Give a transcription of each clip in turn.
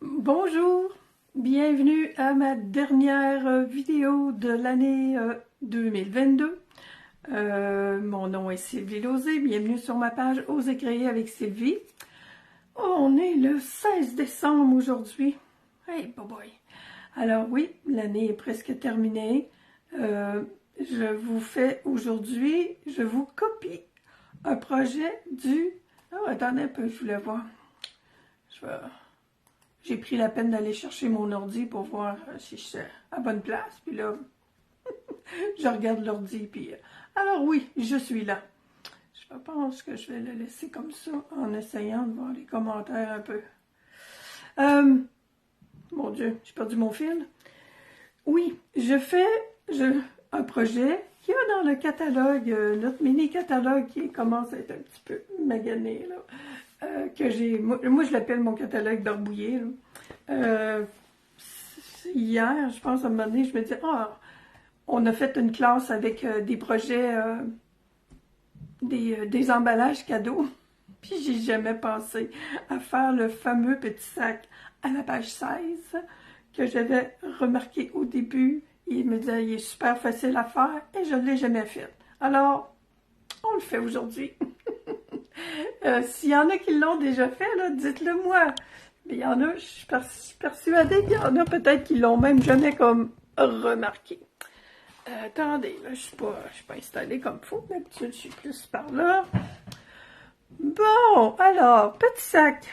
Bonjour, bienvenue à ma dernière vidéo de l'année 2022. Mon nom est Sylvie Lauzé, bienvenue sur ma page Oser créer avec Sylvie. On est le 16 décembre aujourd'hui. Hey, boy boy. Alors oui, l'année est presque terminée. Je vous fais aujourd'hui, je vous copie un projet du... Oh, attendez un peu, je voulais voir. J'ai pris la peine d'aller chercher mon ordi pour voir si je suis à bonne place. Puis là, je regarde l'ordi. Puis, alors oui, je suis là. Je pense que je vais le laisser comme ça en essayant de voir les commentaires un peu. Mon Dieu, j'ai perdu mon fil. Oui, je fais un projet qui est dans le catalogue, notre mini-catalogue qui commence à être un petit peu magané, là. Que j'ai, moi je l'appelle mon catalogue d'Arbouillé. Hier, je pense à un moment donné, je me disais, on a fait une classe avec des projets, des emballages cadeaux, puis j'ai jamais pensé à faire le fameux petit sac à la page 16 que j'avais remarqué au début. Il me disait, il est super facile à faire et je ne l'ai jamais fait. Alors, on le fait aujourd'hui. S'il y en a qui l'ont déjà fait, là, dites-le moi. Mais il y en a, je suis persuadée qu'il y en a peut-être qui l'ont même jamais comme remarqué. Attendez, là, je suis pas installée comme il faut. D'habitude, je suis plus par là. Bon, alors, petit sac.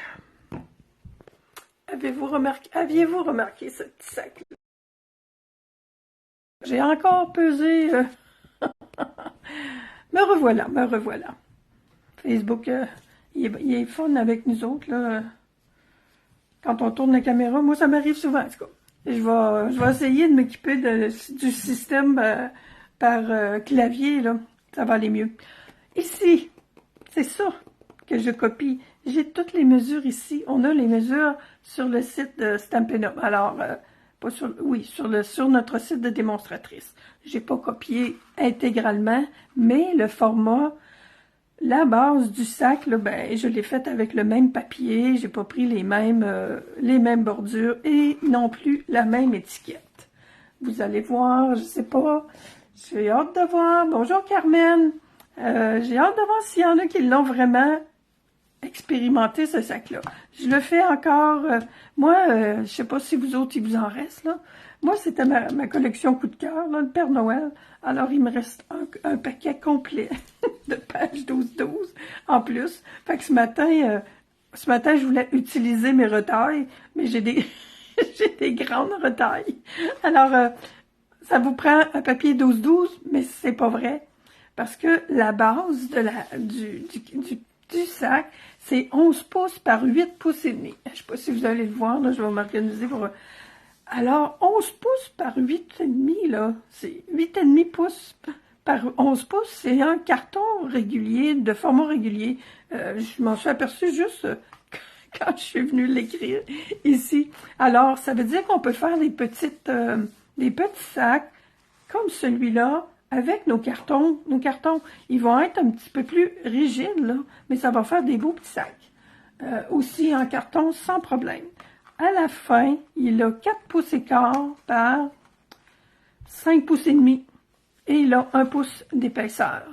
Aviez-vous remarqué ce petit sac-là? J'ai encore pesé. Me revoilà, me revoilà. Facebook, il est fun avec nous autres, là. Quand on tourne la caméra, moi, ça m'arrive souvent, en tout cas. Je vais essayer de m'équiper du système par clavier, là. Ça va aller mieux. Ici, c'est ça que je copie. J'ai toutes les mesures ici. On a les mesures sur le site de Stampin' Up. Alors, pas sur, oui, sur notre site de démonstratrice. J'ai pas copié intégralement, mais le format... La base du sac, là, ben, je l'ai faite avec le même papier, j'ai pas pris les mêmes bordures et non plus la même étiquette. Vous allez voir, je sais pas, j'ai hâte de voir. Bonjour Carmen, j'ai hâte de voir s'il y en a qui l'ont vraiment expérimenté ce sac-là. Je le fais encore, moi, je sais pas si vous autres, il vous en reste, là. Moi, c'était ma collection coup de cœur, là, le Père Noël. Alors, il me reste un paquet complet de pages 12-12 en plus. Fait que ce matin, je voulais utiliser mes retailles, mais j'ai des, j'ai des grandes retailles. Alors, ça vous prend un papier 12-12, mais c'est pas vrai. Parce que la base du sac, c'est 11 pouces par 8 pouces et demi. Je sais pas si vous allez le voir, là, je vais m'organiser pour... Alors, 11 pouces par 8,5, là, c'est 8,5 pouces par 11 pouces, c'est un carton régulier, de format régulier. Je m'en suis aperçue juste quand je suis venue l'écrire ici. Alors, ça veut dire qu'on peut faire des petits sacs comme celui-là, avec nos cartons. Nos cartons, ils vont être un petit peu plus rigides, là, mais ça va faire des beaux petits sacs. Aussi en carton, sans problème. À la fin, il a 4 pouces et quart par 5 pouces et demi. Et il a 1 pouce d'épaisseur.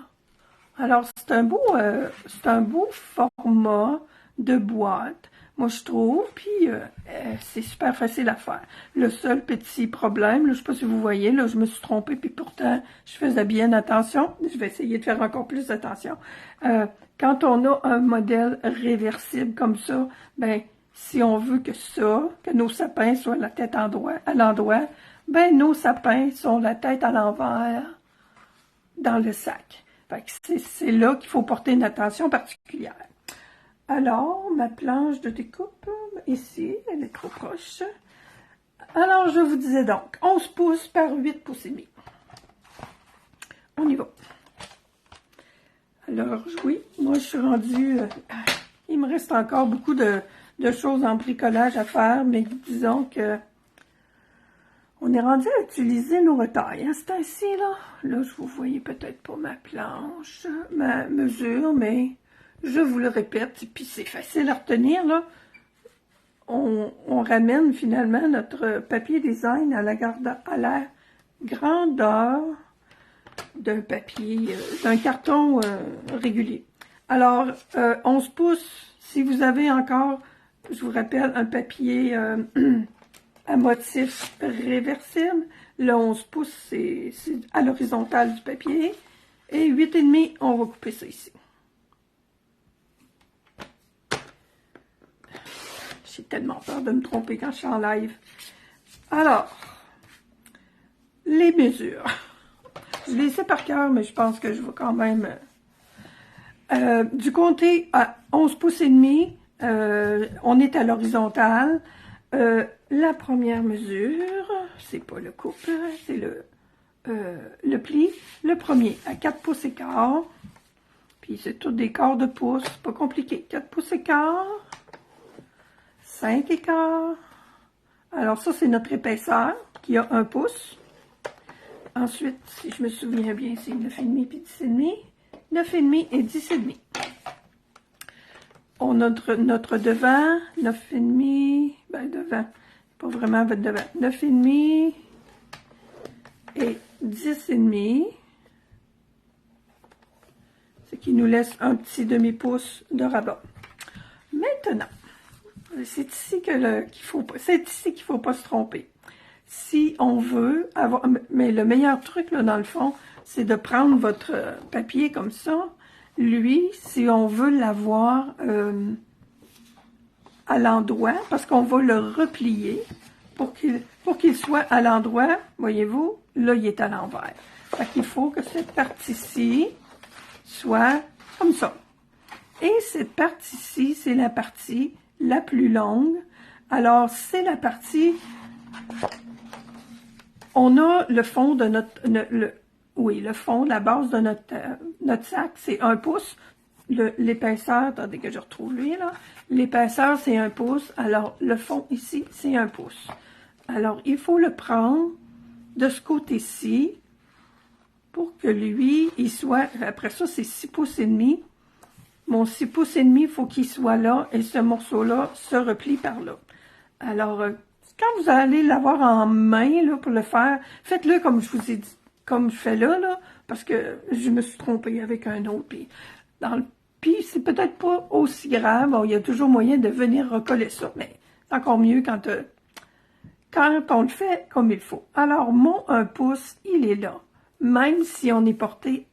Alors, c'est un beau format de boîte, moi je trouve, puis c'est super facile à faire. Le seul petit problème, là, je ne sais pas si vous voyez, là, je me suis trompée, puis pourtant, je faisais bien attention. Je vais essayer de faire encore plus attention. Quand on a un modèle réversible comme ça, ben, si on veut que nos sapins soient la tête à l'endroit, ben nos sapins sont la tête à l'envers dans le sac. Fait que c'est là qu'il faut porter une attention particulière. Alors, ma planche de découpe, ici, elle est trop proche. Alors, je vous disais donc, 11 pouces par 8 pouces et demi. On y va. Alors, oui, moi, je suis rendue... il me reste encore beaucoup de choses en bricolage à faire, mais disons que on est rendu à utiliser nos retailles. C'est ainsi, là. Là, je vous voyez peut-être pas ma planche, ma mesure, mais je vous le répète, puis c'est facile à retenir, là. on ramène finalement notre papier design à la grandeur d'un papier, d'un carton régulier. Alors, 11 pouces, si vous avez encore, je vous rappelle, un papier à motif réversible, le 11 pouces, c'est à l'horizontale du papier, et 8,5, on va couper ça ici. J'ai tellement peur de me tromper quand je suis en live. Alors, les mesures. Je les sais par cœur, mais je pense que je vais quand même... du côté à 11 pouces et demi, on est à l'horizontale. La première mesure, c'est pas le couple, c'est le pli. Le premier à 4 pouces et quart. Puis c'est tout des quarts de pouce, pas compliqué. 4 pouces et quart. 5 et quart. Alors ça, c'est notre épaisseur qui a 1 pouce. Ensuite, si je me souviens bien, c'est 9,5 puis 10,5. 9,5 et 10,5. On a notre devant, 9,5, ben devant, pas vraiment votre devant, 9,5 et 10,5. Ce qui nous laisse un petit demi-pouce de rabat. Maintenant, c'est ici qu'il faut pas se tromper. Si on veut avoir, mais le meilleur truc là, dans le fond, c'est de prendre votre papier comme ça. Lui, si on veut l'avoir à l'endroit, parce qu'on va le replier pour qu'il soit à l'endroit, voyez-vous, là, il est à l'envers. Fait qu'il faut que cette partie-ci soit comme ça. Et cette partie-ci, c'est la partie la plus longue. Alors, c'est la partie... On a le fond de le fond, la base de notre sac, c'est 1 pouce. L'épaisseur, attendez que je retrouve lui, là. L'épaisseur, c'est 1 pouce. Alors, le fond ici, c'est 1 pouce. Alors, il faut le prendre de ce côté-ci pour que lui, il soit... Après ça, c'est 6 pouces et demi. Mon 6 pouces et demi, il faut qu'il soit là et ce morceau-là se replie par là. Alors, quand vous allez l'avoir en main là, pour le faire, faites-le comme je vous ai dit, comme je fais là, parce que je me suis trompée avec un autre. Puis c'est peut-être pas aussi grave. Bon, il y a toujours moyen de venir recoller ça, mais c'est encore mieux quand on le fait comme il faut. Alors, mon 1 pouce, il est là. Même si on est porté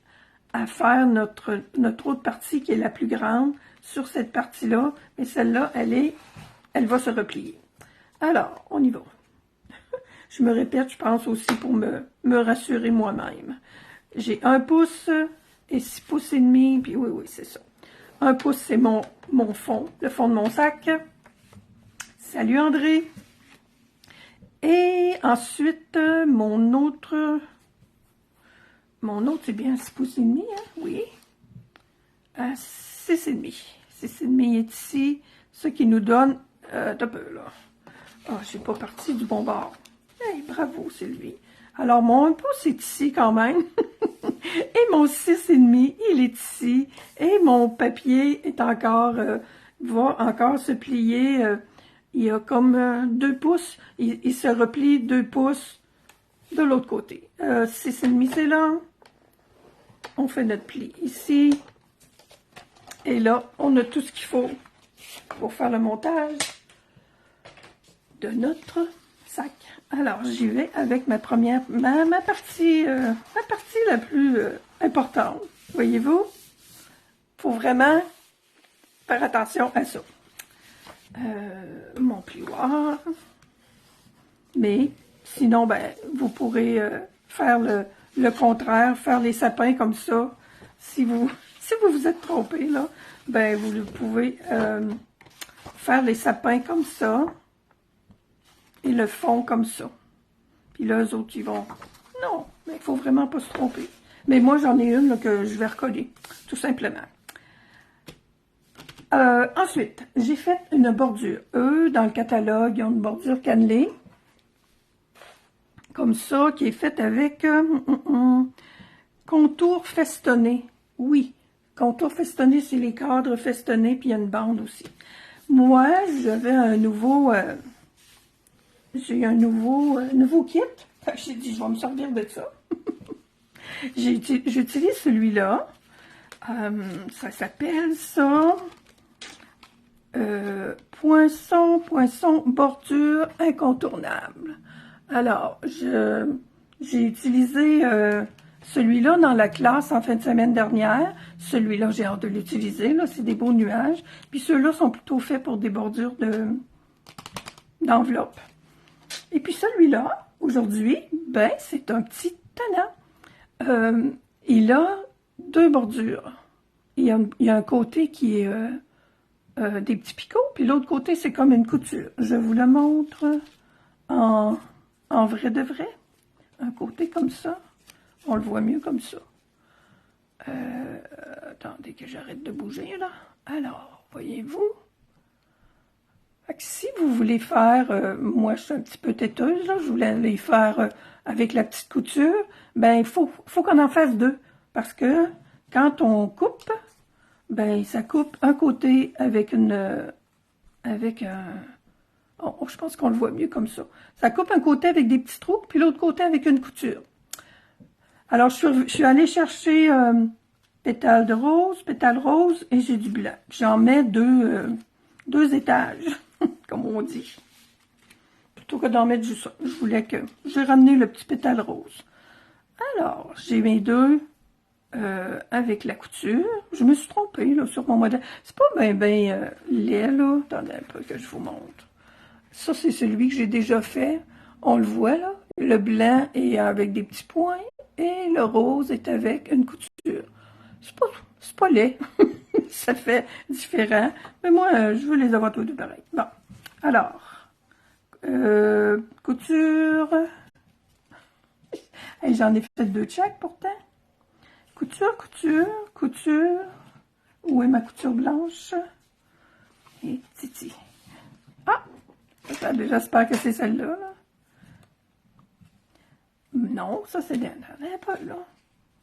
à faire notre autre partie qui est la plus grande sur cette partie-là, mais celle-là, elle va se replier. Alors, on y va. Je me répète, je pense aussi pour me rassurer moi-même. J'ai 1 pouce et 6 pouces et demi, puis oui, c'est ça. 1 pouce, c'est mon fond, le fond de mon sac. Salut André! Et ensuite, mon autre, c'est bien 6 pouces et demi, hein? Oui. 6 et demi. 6 et demi est ici, ce qui nous donne, un peu là. Ah, j'ai pas parti du bon bord. Hey, bravo, Sylvie. Alors, mon 1 pouce est ici quand même. Et mon 6,5, il est ici. Et mon papier est encore, va encore se plier. Il y a comme 2 pouces. Il se replie 2 pouces de l'autre côté. 6,5, c'est là. On fait notre pli ici. Et là, on a tout ce qu'il faut pour faire le montage de notre sac. Alors, j'y vais avec ma partie la plus importante. Voyez-vous? Faut vraiment faire attention à ça. Mon plioir. Mais, sinon, ben, vous pourrez faire le contraire, faire les sapins comme ça. Si vous vous êtes trompé, là, ben, vous pouvez faire les sapins comme ça. Et le fond comme ça. Puis là, eux autres, ils vont... Non, mais il faut vraiment pas se tromper. Mais moi, j'en ai une là, que je vais recoller, tout simplement. Ensuite, j'ai fait une bordure. Eux, dans le catalogue, ils ont une bordure cannelée. Comme ça, qui est faite avec contour festonné. Oui, contour festonné, c'est les cadres festonnés, puis il y a une bande aussi. Moi, j'avais un nouveau... j'ai un nouveau kit. Fait que j'ai dit, je vais me servir de ça. J'utilise celui-là. Ça s'appelle ça... poinçon bordure incontournable. Alors, j'ai utilisé celui-là dans la classe en fin de semaine dernière. Celui-là, j'ai hâte de l'utiliser. Là, c'est des beaux nuages. Puis ceux-là sont plutôt faits pour des bordures d'enveloppe. Et puis celui-là, aujourd'hui, ben, c'est un petit tannant. Il a deux bordures. Il y a un côté qui est... des petits picots, puis l'autre côté, c'est comme une couture. Je vous le montre en vrai de vrai. Un côté comme ça. On le voit mieux comme ça. Attendez que j'arrête de bouger, là. Alors, voyez-vous? Si vous voulez faire, moi, je suis un petit peu têteuse, là, je voulais les faire avec la petite couture, ben, il faut qu'on en fasse deux. Parce que quand on coupe, ben, ça coupe un côté avec oh, je pense qu'on le voit mieux comme ça. Ça coupe un côté avec des petits trous, puis l'autre côté avec une couture. Alors, je suis allée chercher pétale rose, et j'ai du blanc. J'en mets deux étages, comme on dit. Plutôt que d'en mettre juste un. J'ai ramené le petit pétale rose. Alors, j'ai mes deux... avec la couture. Je me suis trompée là, sur mon modèle. C'est pas bien laid, là. Attendez un peu que je vous montre. Ça, c'est celui que j'ai déjà fait. On le voit, là. Le blanc est avec des petits points et le rose est avec une couture. C'est pas laid. Ça fait différent. Mais moi, je veux les avoir tous deux pareils. Bon. Alors, couture. Hey, j'en ai fait deux de chaque pourtant. Couture. Où est ma couture blanche? Et titi. Ah! J'espère que c'est celle-là. Là. Non, ça c'est pas là.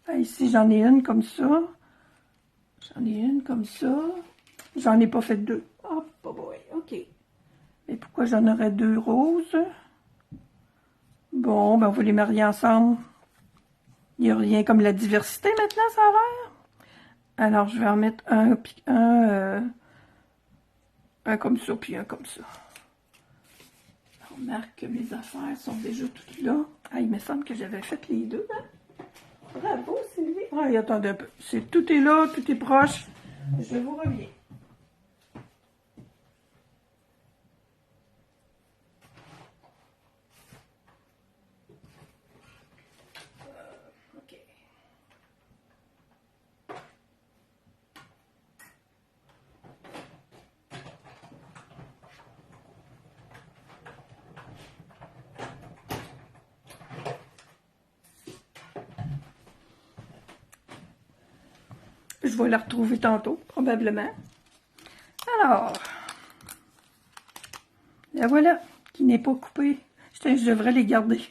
Ah, ici, j'en ai une comme ça. J'en ai pas fait deux. Oh, boy, ok. Et pourquoi j'en aurais deux roses? Bon, ben, on va les marier ensemble. Il n'y a rien comme la diversité maintenant, ça a l'air. Alors, je vais en mettre un comme ça, puis un comme ça. On remarque que mes affaires sont déjà toutes là. Ah, il me semble que j'avais fait les deux, hein? Bravo, Sylvie. Ah, attendez un peu. Tout est là, tout est proche. Je vous reviens. Je vais la retrouver tantôt, probablement. Alors, la voilà, qui n'est pas coupée. Je devrais les garder.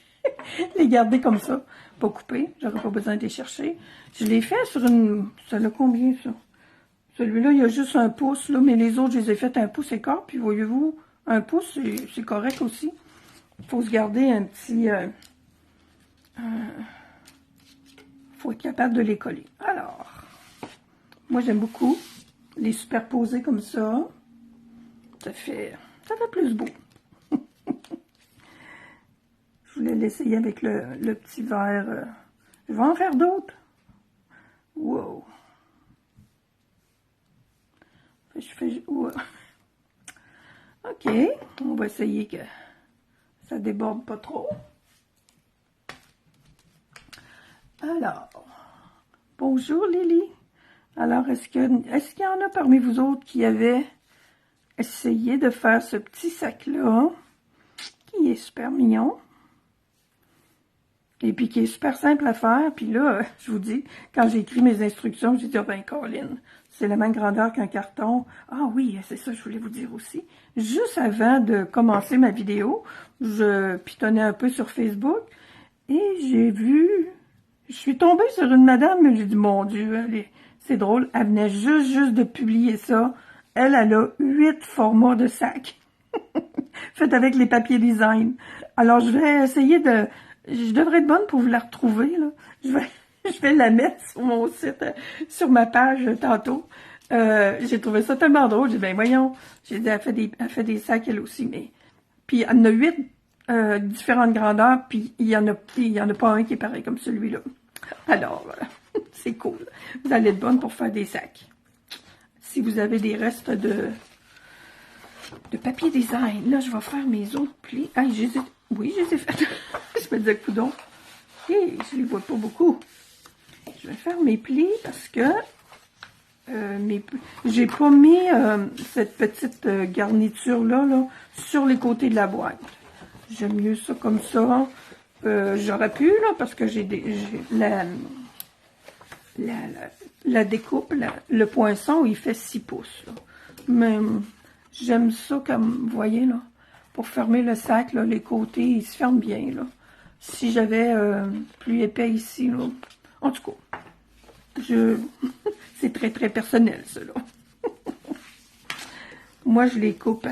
Les garder comme ça, pas coupées. J'aurais pas besoin de les chercher. Je l'ai fait sur une... Ça a combien, ça? Celui-là, il y a juste un pouce, là, mais les autres, je les ai fait un pouce et quart. Puis, voyez-vous, un pouce, c'est correct aussi. Il faut se garder un petit... faut être capable de les coller. Alors... Moi, j'aime beaucoup les superposer comme ça. Ça fait plus beau. Je voulais l'essayer avec le petit verre. Je vais en faire d'autres. Wow. Wow. OK. On va essayer que ça déborde pas trop. Alors. Bonjour, Lily. Alors, est-ce qu'il y en a parmi vous autres qui avaient essayé de faire ce petit sac-là, qui est super mignon, et puis qui est super simple à faire. Puis là, je vous dis, quand j'ai écrit mes instructions, j'ai dit, oh ben, Colin, c'est la même grandeur qu'un carton. Ah oui, c'est ça, je voulais vous dire aussi. Juste avant de commencer ma vidéo, je pitonnais un peu sur Facebook, et je suis tombée sur une madame, mais j'ai dit, mon Dieu, c'est drôle, elle venait juste de publier ça Elle a 8 formats de sacs. Fait avec les papiers design. Alors, je vais essayer de... Je devrais être bonne pour vous la retrouver, là. Je vais la mettre sur mon site, sur ma page tantôt. J'ai trouvé ça tellement drôle. J'ai dit, ben voyons. J'ai dit, elle fait des sacs elle aussi, mais... Puis, elle en a 8 différentes grandeurs, puis il y en a pas un qui est pareil comme celui-là. Alors, c'est cool. Vous allez être bonne pour faire des sacs. Si vous avez des restes de papier design, là, je vais faire mes autres plis. Ah, oui, je les ai fait. Je me disais, coudonc. Et je les vois pas beaucoup. Je vais faire mes plis parce que j'ai pas mis cette petite garniture-là là, sur les côtés de la boîte. J'aime mieux ça comme ça. J'aurais pu, là, parce que j'ai la découpe, le poinçon, il fait 6 pouces. Là. Mais j'aime ça comme, vous voyez, là, pour fermer le sac, là, les côtés, ils se ferment bien, là. Si j'avais plus épais ici, là, en tout cas, c'est très, très personnel, ça, là. Moi, je les coupe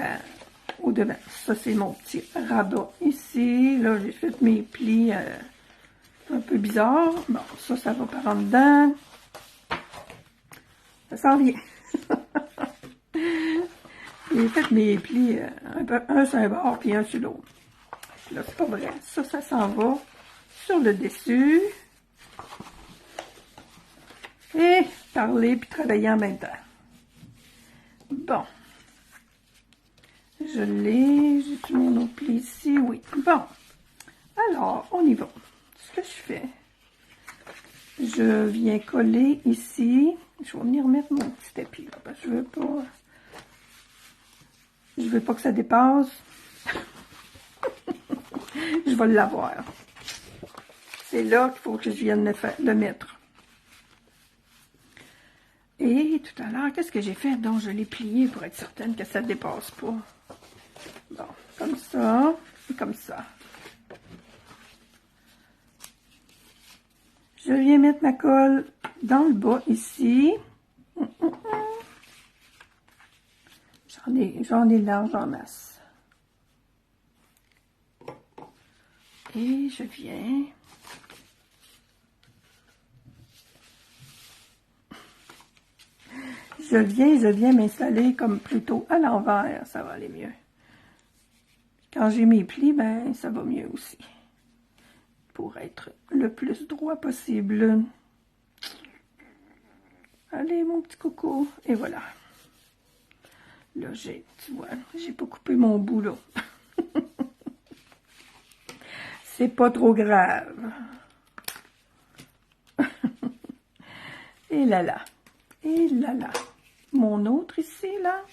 au devant. Ça, c'est mon petit rabat ici. Là, j'ai fait mes plis un peu bizarres. Bon, ça va par en dedans. Ça s'en vient. J'ai fait mes plis un sur un bord puis un sur l'autre. Là, c'est pas vrai. Ça s'en va sur le dessus. Et parler puis travailler en même temps. Bon. Je l'ai. J'ai mon autre pli ici. Oui. Bon. Alors, on y va. Ce que je fais, je viens coller ici. Je vais venir mettre mon petit tapis là, parce que je veux pas que ça dépasse. Je vais l'avoir. C'est là qu'il faut que je vienne le mettre. Et tout à l'heure, qu'est-ce que j'ai fait? Donc, je l'ai plié pour être certaine que ça ne dépasse pas. Bon, comme ça et comme ça. Je viens mettre ma colle dans le bas ici. J'en ai large en masse. Et je viens... Je viens m'installer comme plutôt à l'envers, ça va aller mieux. Quand j'ai mes plis, ben ça va mieux aussi. Pour être le plus droit possible. Allez, mon petit coco. Et voilà. Là, tu vois, j'ai pas coupé mon bout, là. C'est pas trop grave. Et là, là. Et là, là. Mon autre ici, là,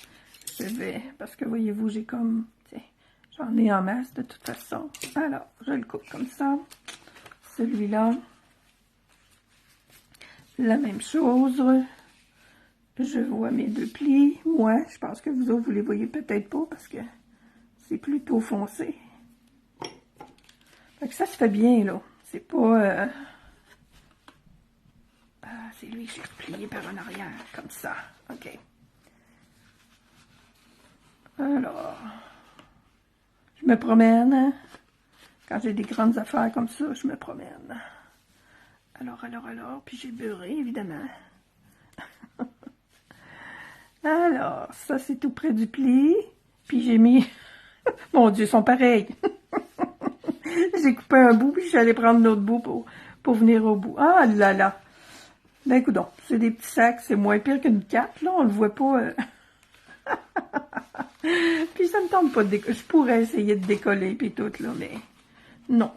je vais... Parce que, voyez-vous, j'ai comme... J'en ai en masse, de toute façon. Alors, je le coupe comme ça. Celui-là, la même chose. Je vois mes deux plis. Moi, je pense que vous autres, vous les voyez peut-être pas parce que c'est plutôt foncé. Fait que ça se fait bien, là. C'est pas... Ah, c'est lui que j'ai replié par en arrière, comme ça. OK. Alors, je me promène. Hein? Quand j'ai des grandes affaires comme ça, je me promène. Alors, puis j'ai beurré, évidemment. Alors, ça, c'est tout près du pli. Puis j'ai mis... Mon Dieu, ils sont pareils. J'ai coupé un bout, puis j'allais prendre l'autre bout pour venir au bout. Ah là là! Ben, écoute, c'est des petits sacs, c'est moins pire qu'une cape, là, on le voit pas. Puis ça me tente pas de décoller. Je pourrais essayer de décoller, puis tout, là, mais non.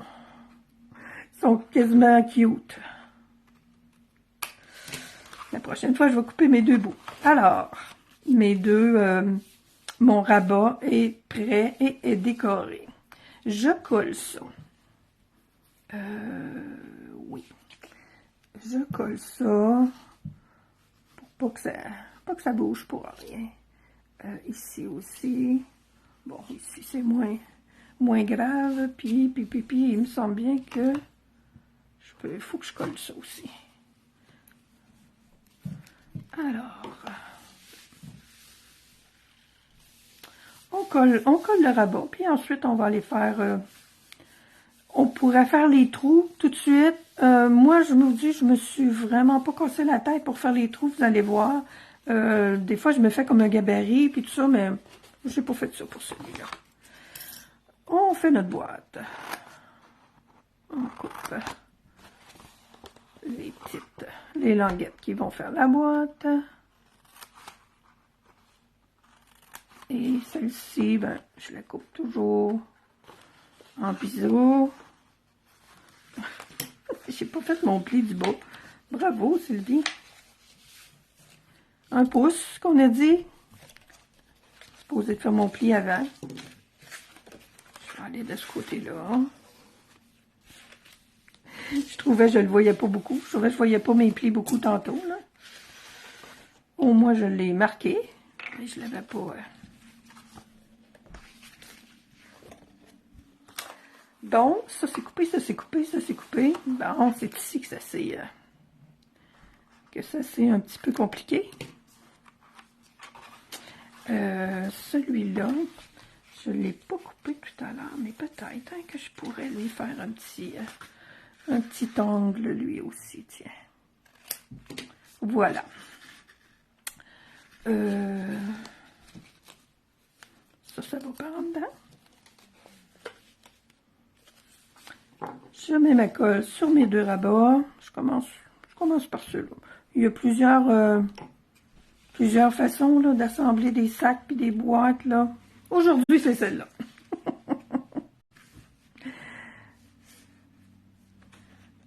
Ils sont quasiment cute. La prochaine fois, je vais couper mes deux bouts. Alors, mon rabat est prêt et est décoré. Je colle ça. Oui. Je colle ça pour pas que ça bouge pour rien. Ici aussi. Bon, ici c'est moins grave. Puis, il me semble bien que il faut que je colle ça aussi. Alors, on colle le rabat, puis ensuite on va aller faire, on pourrait faire les trous tout de suite. Moi, je me dis, je me suis vraiment pas cassé la tête pour faire les trous, vous allez voir. Des fois, je me fais comme un gabarit, puis tout ça, mais j'ai pas fait ça pour celui-là. On fait notre boîte. On coupe les languettes qui vont faire la boîte. Et celle-ci, ben, je la coupe toujours en biseau. J'ai pas fait mon pli du bas. Bravo, Sylvie. 1 pouce, qu'on a dit. Je suis supposée de faire mon pli avant. Je vais aller de ce côté-là. Je trouvais que je le voyais pas beaucoup. Je trouvais que je voyais pas mes plis beaucoup tantôt, là. Au moins, je l'ai marqué. Mais je l'avais pas... Donc, ça c'est coupé, ça c'est coupé, ça c'est coupé. Bon, c'est ici que ça s'est un petit peu compliqué. Celui-là, je ne l'ai pas coupé tout à l'heure, mais peut-être hein, que je pourrais lui faire un petit angle lui aussi, tiens. Voilà. Ça va par en dedans. Je mets ma colle sur mes 2 rabats. Je commence par ceux-là. Il y a plusieurs façons d'assembler des sacs et des boîtes. Là. Aujourd'hui, c'est celle-là.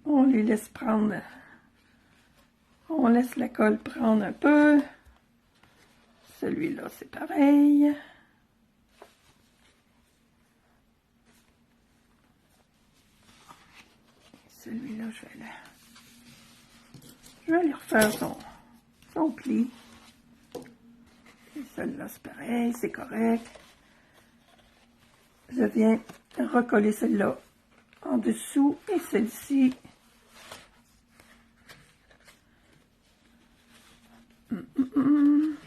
On les laisse prendre. On laisse la colle prendre un peu. Celui-là, c'est pareil. Celui-là, je vais aller refaire son pli. Et celle-là, c'est pareil, c'est correct. Je viens recoller celle-là en dessous et celle-ci.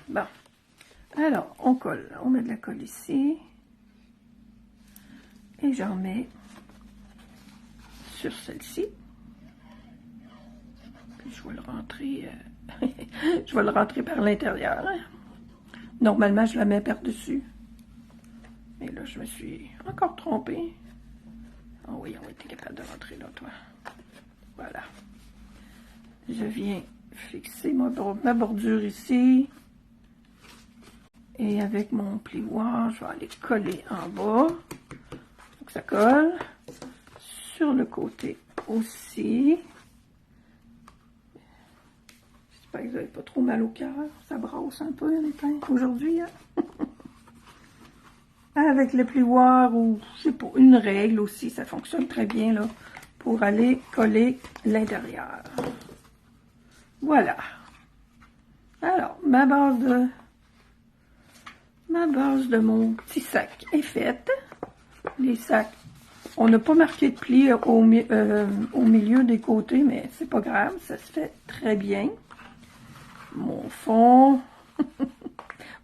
Bon. Alors, on colle. On met de la colle ici. Et j'en mets sur celle-ci. Puis je vais le rentrer, je vais le rentrer par l'intérieur. Hein. Normalement, je la mets par-dessus. Mais là, je me suis encore trompée. Oh oui, on était capable de rentrer là, toi. Voilà. Je viens fixer ma bordure ici. Et avec mon plioir, je vais aller coller en bas. Donc ça colle. Sur le côté aussi. J'espère que vous n'avez pas trop mal au cœur. Ça brasse un peu les pains aujourd'hui. Hein? Avec le plioir ou, je sais pas, une règle aussi, ça fonctionne très bien là pour aller coller l'intérieur. Voilà. Alors, ma base de mon petit sac est faite. Les sacs, on n'a pas marqué de pli au milieu des côtés, mais c'est pas grave, ça se fait très bien. Mon fond,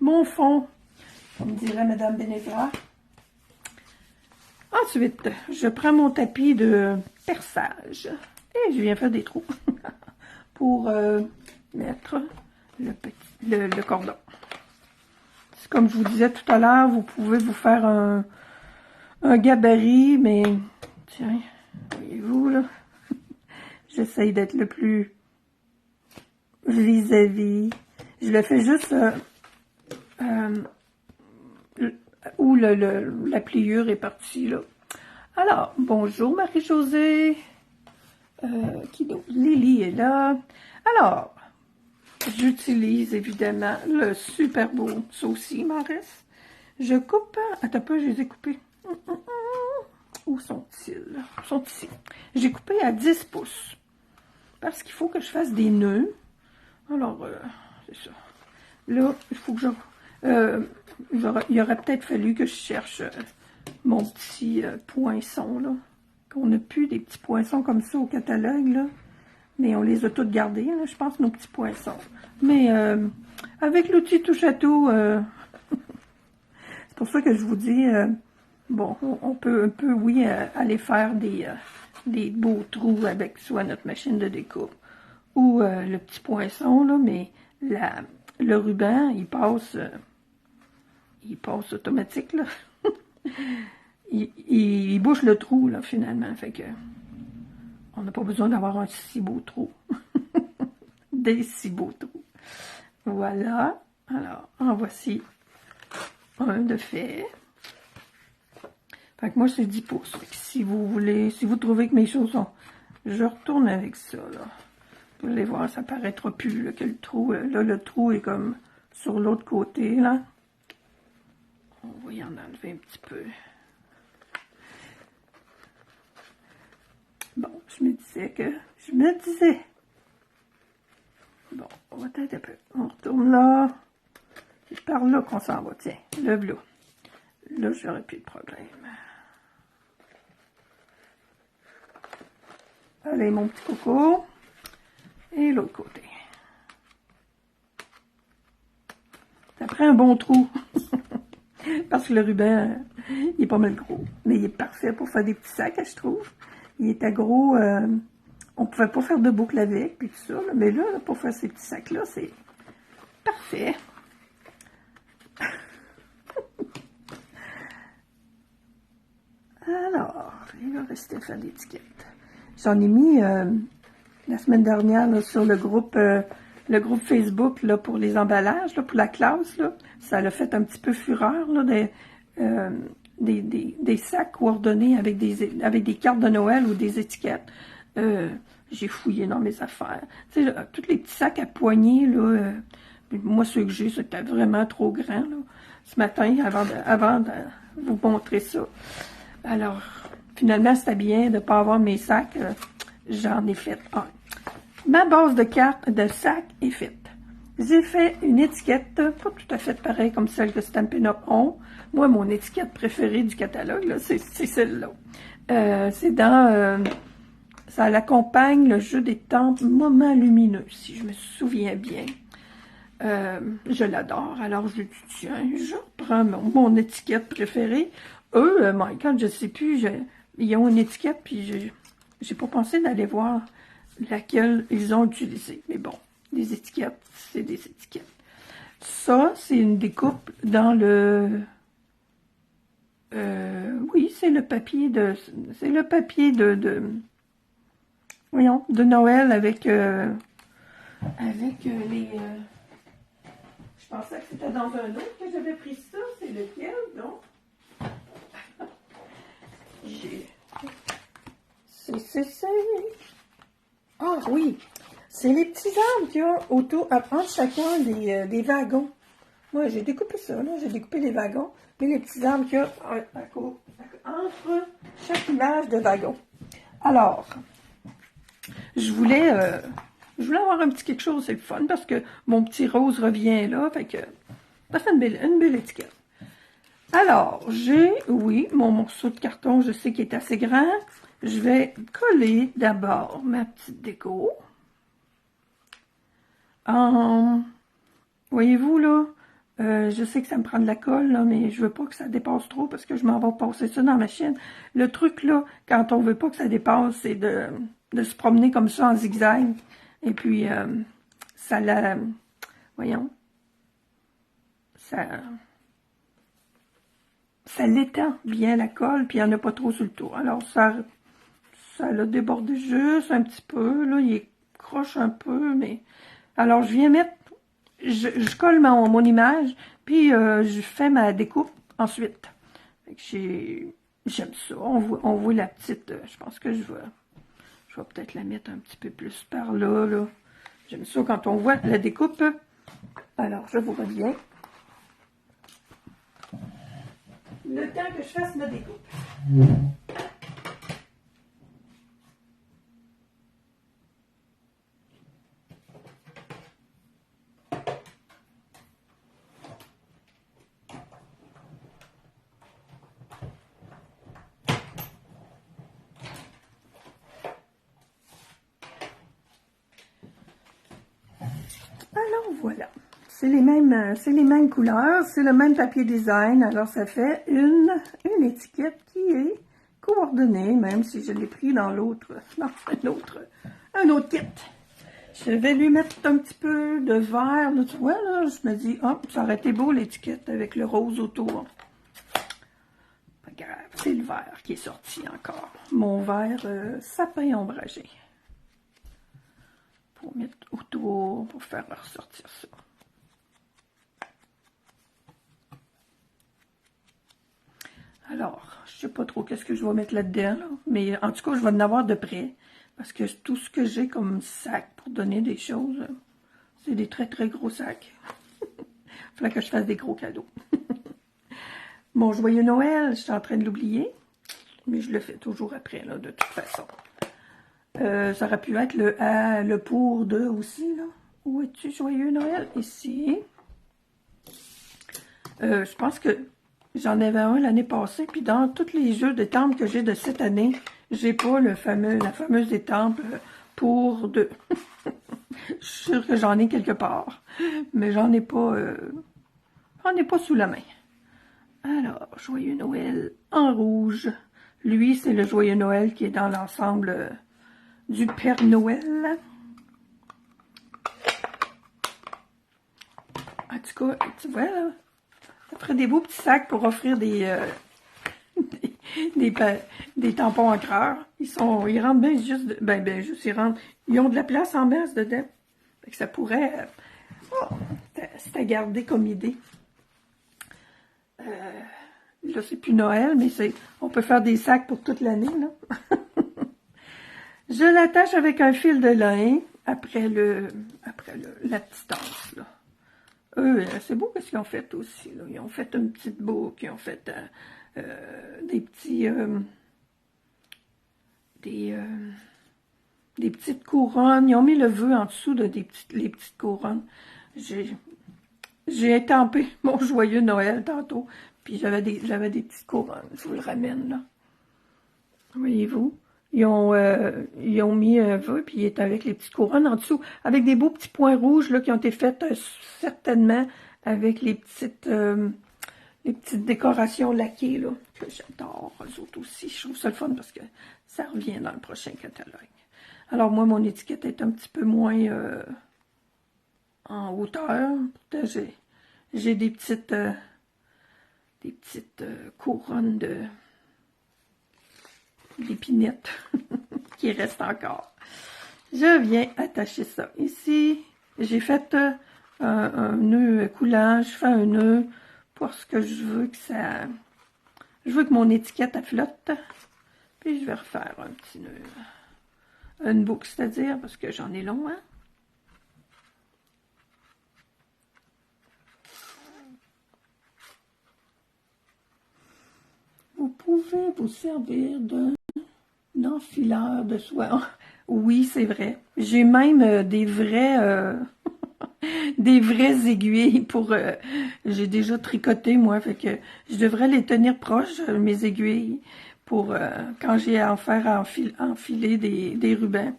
mon fond, comme dirait Madame Benevra. Ensuite, je prends mon tapis de perçage et je viens faire des trous pour mettre le cordon. Comme je vous disais tout à l'heure, vous pouvez vous faire un gabarit, mais tiens, voyez-vous là, j'essaye d'être le plus vis-à-vis. Je le fais juste où la pliure est partie là. Alors, bonjour Marie-Josée. Qui d'autre? Lily est là. Alors, j'utilise évidemment le super beau saucis Maris. Je coupe. Attends un peu, je les ai coupés. Où sont-ils? Ils sont ici. J'ai coupé à 10 pouces. Parce qu'il faut que je fasse des nœuds. Alors, c'est ça. Là, il faut que il aurait peut-être fallu que je cherche mon petit poinçon, là. Qu'on n'a plus des petits poinçons comme ça au catalogue, là. Mais on les a tous gardés, là, je pense, nos petits poinçons. Mais avec l'outil touche-à-tout, c'est pour ça que je vous dis, bon, on peut, oui, aller faire des beaux trous avec soit notre machine de découpe ou le petit poinçon, là, mais le ruban, il passe automatique, là. il bouche le trou, là, finalement, fait que on n'a pas besoin d'avoir un si beau trou. Des si beaux trous. Voilà. Alors, en voici un de fait. Fait que moi, c'est 10 pouces. Fait que si vous voulez, si vous trouvez que mes choses sont... Je retourne avec ça, là. Vous allez voir, ça paraîtra plus, là, que le trou... Là, le trou est comme sur l'autre côté, là. On va y en enlever un petit peu. Bon, je me disais... Bon, on va peut-être un peu. On retourne là. C'est par là qu'on s'en va. Tiens, le bleu. Là, j'aurais plus de problème. Allez, mon petit coco. Et l'autre côté. Ça prend un bon trou. Parce que le ruban, il est pas mal gros. Mais il est parfait pour faire des petits sacs, je trouve. Il était gros. On pouvait pas faire de boucle avec, puis tout ça. Là. Mais là, pour faire ces petits sacs-là, c'est parfait. Alors, il va rester à faire l'étiquette. J'en ai mis la semaine dernière là, sur le groupe Facebook là, pour les emballages, là, pour la classe. Là. Ça l'a fait un petit peu fureur, là, des sacs coordonnés avec des cartes de Noël ou des étiquettes. J'ai fouillé dans mes affaires. Tu sais, tous les petits sacs à poignée, là, moi, ceux que j'ai, c'était vraiment trop grand. Là. Ce matin, avant de vous montrer ça. Alors, finalement, c'était bien de ne pas avoir mes sacs. J'en ai fait un. Ma base de cartes de sac est faite. J'ai fait une étiquette, pas tout à fait pareille comme celle que Stampin' Up! Ont. Moi, mon étiquette préférée du catalogue, c'est celle-là. C'est dans... ça l'accompagne le jeu des temples Moments lumineux, si je me souviens bien. Je l'adore. Alors, je dis, tiens, je reprends mon étiquette préférée. Eux, quand je sais plus, ils ont une étiquette, puis j'ai pas pensé d'aller voir laquelle ils ont utilisée. Mais bon, des étiquettes, c'est des étiquettes. Ça, c'est une découpe dans le... oui, c'est le papier de... C'est le papier voyons, de Noël avec les... je pensais que c'était dans un autre que j'avais pris ça. C'est lequel, donc? C'est... Ah oui! C'est les petits arbres qu'il y a entre chacun des wagons. Moi, j'ai découpé ça, là. J'ai découpé les wagons. Mais les petits arbres qu'il y a entre chaque image de wagon. Alors, je voulais avoir un petit quelque chose, c'est le fun, parce que mon petit rose revient là. Fait que ça fait une belle étiquette. Alors, j'ai, oui, mon morceau de carton, je sais qu'il est assez grand. Je vais coller d'abord ma petite déco. Voyez-vous, là, je sais que ça me prend de la colle, là, mais je veux pas que ça dépasse trop parce que je m'en vais passer ça dans ma chaîne. Le truc, là, quand on veut pas que ça dépasse, c'est de se promener comme ça en zigzag. Et puis, voyons, ça l'étend bien la colle, puis il n'y en a pas trop sur le tour. Alors, ça l'a débordé juste un petit peu, là, il est croche un peu, mais... Alors, je viens mettre, je colle mon image, puis je fais ma découpe ensuite. J'aime ça, on voit la petite, je pense que je vais peut-être la mettre un petit peu plus par là, là. J'aime ça quand on voit la découpe. Alors, je vous reviens. Le temps que je fasse ma découpe. Alors voilà, c'est les mêmes couleurs, c'est le même papier design, alors ça fait une étiquette qui est coordonnée, même si je l'ai pris dans l'autre, dans un autre kit. Je vais lui mettre un petit peu de vert, là, tu vois, là, je me dis, oh, ça aurait été beau l'étiquette avec le rose autour. Pas grave, c'est le vert qui est sorti encore. Mon vert sapin ombragé. Pour mettre autour, pour faire ressortir ça. Alors, je sais pas trop qu'est-ce que je vais mettre là-dedans, là, mais en tout cas, je vais en avoir de près, parce que tout ce que j'ai comme sac pour donner des choses, c'est des très très gros sacs. Il faudrait que je fasse des gros cadeaux. Mon joyeux Noël, je suis en train de l'oublier, mais je le fais toujours après, là, de toute façon. Ça aurait pu être le pour deux aussi, là. Où es-tu, joyeux Noël? Ici. Je pense que j'en avais un l'année passée, puis dans tous les jeux d'étampes que j'ai de cette année, j'ai pas la fameuse étampe pour deux. Je suis sûre que j'en ai quelque part, mais j'en ai pas sous la main. Alors, joyeux Noël en rouge. Lui, c'est le joyeux Noël qui est dans l'ensemble du Père Noël. En tout cas, tu vois, là, ça ferait des beaux petits sacs pour offrir des tampons encreurs. Ils rentrent bien juste, ils ont de la place en masse dedans. Fait que ça pourrait, c'est à garder comme idée. Là, c'est plus Noël, mais on peut faire des sacs pour toute l'année, là. Je l'attache avec un fil de lin après la petite anse, là. Eux, c'est beau ce qu'ils ont fait aussi, là. Ils ont fait une petite boucle, ils ont fait des petits... des petites couronnes. Ils ont mis le vœu en dessous de les petites couronnes. J'ai étampé mon joyeux Noël tantôt, puis j'avais des petites couronnes. Je vous le ramène, là. Voyez-vous? Ils ont mis un vœu, puis il est avec les petites couronnes en dessous, avec des beaux petits points rouges là, qui ont été faits certainement avec les petites décorations laquées, là, que j'adore, eux autres aussi. Je trouve ça le fun parce que ça revient dans le prochain catalogue. Alors moi, mon étiquette est un petit peu moins en hauteur. Pourtant, j'ai des petites couronnes d'épinettes qui restent encore. Je viens attacher ça ici. J'ai fait un nœud coulant. Je fais un nœud parce que je veux que mon étiquette elle flotte. Puis je vais refaire un petit nœud. Une boucle, c'est-à-dire, parce que j'en ai long, hein. Vous pouvez vous servir d'un enfileur de soie. Oui, c'est vrai. J'ai même des vraies aiguilles pour... j'ai déjà tricoté, moi, fait que je devrais les tenir proches, mes aiguilles, pour quand j'ai à en faire enfiler des rubans.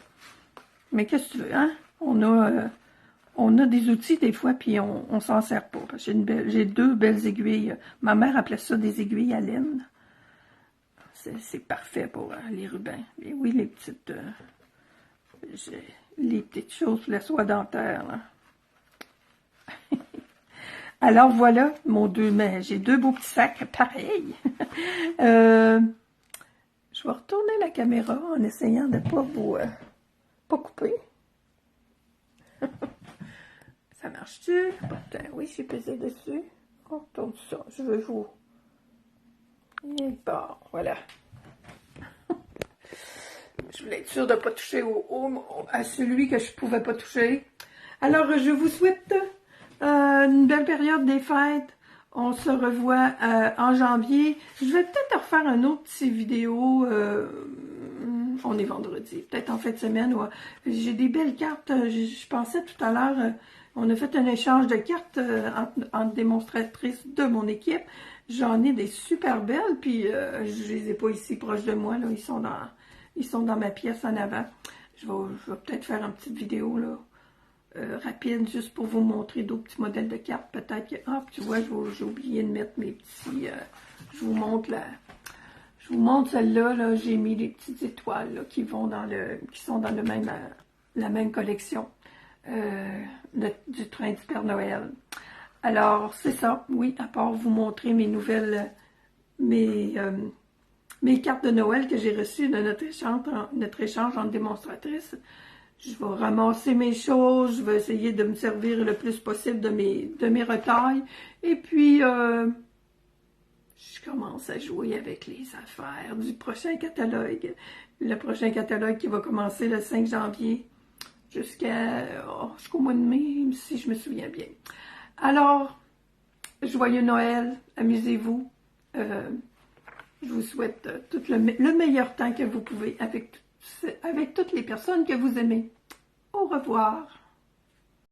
Mais qu'est-ce que tu veux, hein? On a des outils des fois, puis on s'en sert pas. J'ai deux belles aiguilles. Ma mère appelait ça des aiguilles à laine. C'est parfait pour les rubans. Et oui, les petites choses pour la soie dentaire. Là. Alors voilà, j'ai deux beaux petits sacs pareils. Je vais retourner la caméra en essayant de ne pas couper. Ça marche-tu? Pourtant, oui, je suis pesée dessus. On retourne ça. Je veux vous... Et bon, voilà. Je voulais être sûre de ne pas toucher à celui que je ne pouvais pas toucher. Alors, je vous souhaite une belle période des fêtes. On se revoit en janvier. Je vais peut-être refaire une autre petite vidéo. On est vendredi. Peut-être en fin de semaine. J'ai des belles cartes. Je pensais tout à l'heure... on a fait un échange de cartes entre démonstratrices de mon équipe. J'en ai des super belles, puis je les ai pas ici proche de moi. Là. Ils sont dans ma pièce en avant. Je vais peut-être faire une petite vidéo là, rapide, juste pour vous montrer d'autres petits modèles de cartes. Peut-être que, ah, tu vois, j'ai oublié de mettre mes petits, je vous montre celle-là, là, j'ai mis des petites étoiles là, qui sont dans le même, la même collection du train du Père Noël. Alors, c'est ça, oui, à part vous montrer mes nouvelles, mes cartes de Noël que j'ai reçues de notre échange en démonstratrice. Je vais ramasser mes choses, je vais essayer de me servir le plus possible de mes retailles. Et puis, je commence à jouer avec les affaires du prochain catalogue. Le prochain catalogue qui va commencer le 5 janvier jusqu'au mois de mai, si je me souviens bien. Alors, joyeux Noël, amusez-vous. Je vous souhaite tout le meilleur temps que vous pouvez avec toutes les personnes que vous aimez. Au revoir.